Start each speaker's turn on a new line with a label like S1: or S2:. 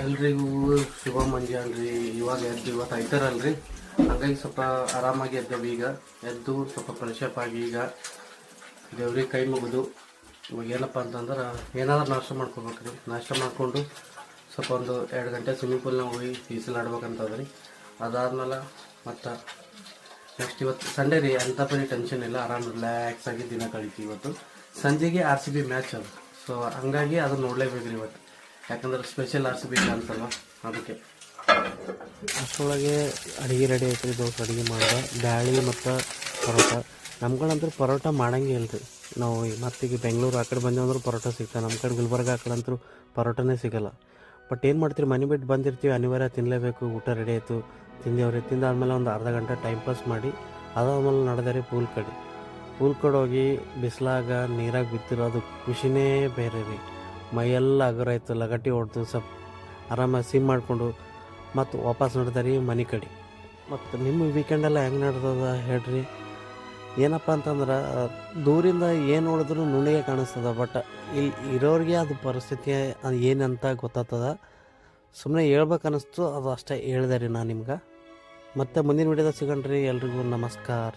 S1: ಎಲ್ರಿಗೂ ಶುಭ ಮುಂಜಾನೆ ರೀ. ಇವಾಗ ಎದ್ದು ಇವತ್ತು ಐತಾರಲ್ರಿ, ಹಂಗಾಗಿ ಸ್ವಲ್ಪ ಆರಾಮಾಗಿ ಎದ್ದೇವೆ. ಈಗ ಎದ್ದು ಸ್ವಲ್ಪ ಫ್ರೆಶಪ್ ಆಗಿ ಈಗ ದೇವ್ರಿಗೆ ಕೈ ಮುಗಿದು ಇವಾಗ ಏನಪ್ಪ ಅಂತಂದ್ರೆ ಏನಾದರೂ ನಾಷ್ಟ ಮಾಡ್ಕೋಬೇಕು ರೀ. ನಾಷ್ಟ ಮಾಡಿಕೊಂಡು ಸ್ವಲ್ಪ ಒಂದು 2 ಗಂಟೆ ಸ್ವಿಮ್ಮಿಂಗ್ ಪೂಲ್ನಾಗ ಹೋಗಿ ಈಸಲಾಡ್ಬೇಕಂತದ್ರಿ. ಅದಾದ್ಮೇಲೆ ಮತ್ತು ನೆಕ್ಸ್ಟ್ ಇವತ್ತು ಸಂಡೇ ರೀ, ಅಂಥ ಪರಿ ಟೆನ್ಷನ್ ಇಲ್ಲ, ಆರಾಮ್ ರಿಲ್ಯಾಕ್ಸ್ ಆಗಿ ದಿನ ಕಳಿತೀವಿ. ಇವತ್ತು ಸಂಜೆಗೆ RCB ಮ್ಯಾಚ್ ಅದು, ಸೊ ಹಂಗಾಗಿ ಅದನ್ನು ನೋಡಲೇಬೇಕು ರೀ ಇವತ್ತು, ಯಾಕಂದ್ರೆ ಸ್ಪೆಷಲ್ RCB ಅನ್ಸಲ್ವ, ಅದಕ್ಕೆ.
S2: ಅಷ್ಟರೊಳಗೆ ಅಡುಗೆ ರೆಡಿ ಐತ್ರಿ. ದೋಸ್ತ ಅಡುಗೆ ಮಾಡಿದೆ ಬ್ಯಾಳಿ ಮತ್ತು ಪರೋಟ. ನಮ್ಗಳಂತೂ ಪರೋಟ ಮಾಡಂಗೆ ಇಲ್ಲ ರೀ. ನಾವು ಮತ್ತೀಗ ಬೆಂಗಳೂರು ಆ ಕಡೆ ಬಂದೇವಂದ್ರೆ ಪರೋಟ ಸಿಗ್ತವೆ. ನಮ್ಮ ಕಡೆ ಗುಲ್ಬರ್ಗ ಆ ಕಡೆ ಅಂತೂ ಪರೋಟನೇ ಸಿಗೋಲ್ಲ. ಬಟ್ ಏನು ಮಾಡ್ತೀರಿ, ಮನೆ ಬಿಟ್ಟು ಬಂದಿರ್ತೀವಿ, ಅನಿವಾರ್ಯ ತಿನ್ನಲೇಬೇಕು. ಊಟ ರೆಡಿ ಆಯಿತು, ತಿಂದೇವ್ರಿ. ತಿಂದಾದ್ಮೇಲೆ ಒಂದು ಅರ್ಧ ಗಂಟೆ ಟೈಮ್ ಪಾಸ್ ಮಾಡಿ ಅದಾದ್ಮೇಲೆ ನಡೆದೆ ರೀ ಪೂಲ್ ಕಡೆ ಹೋಗಿ ಬಿಸಿಲಾಗ ನೀರಾಗ ಬಿದ್ದಿರೋದು ಖುಷಿನೇ ಬೇರೆ ರೀ. ಮೈಯೆಲ್ಲ ಅಗರಾಯ್ತು, ಲಗಟಿ ಹೊಡೆದು ಸ್ವಲ್ಪ ಆರಾಮಾಗಿ ಸಿಮ್ ಮಾಡಿಕೊಂಡು ಮತ್ತು ವಾಪಸ್ ನಡೆದ ರೀ ಮನೆ ಕಡೆ. ಮತ್ತು ನಿಮ್ಮ ವೀಕೆಂಡೆಲ್ಲ ಹೆಂಗೆ ನಡೆದದ ಹೇಳ್ರಿ. ಏನಪ್ಪ ಅಂತಂದ್ರೆ ದೂರಿಂದ ಏನು ನೋಡಿದ್ರು ನುಣಿಗೆ ಕಾಣಿಸ್ತದ, ಬಟ್ ಇಲ್ಲಿ ಇರೋರಿಗೆ ಅದು ಪರಿಸ್ಥಿತಿ ಅದು ಏನಂತ ಗೊತ್ತಾಗ್ತದ. ಸುಮ್ಮನೆ ಹೇಳ್ಬೇಕು ಅನ್ನಿಸ್ತು, ಅದು ಅಷ್ಟೇ ಹೇಳಿದೆ ರೀ ನಾನು ನಿಮ್ಗೆ. ಮತ್ತು ಮುಂದಿನ ವಿಡಿಯೋದಾಗ ಸಿಗೋಣ್ರಿ. ಎಲ್ರಿಗೂ ನಮಸ್ಕಾರ.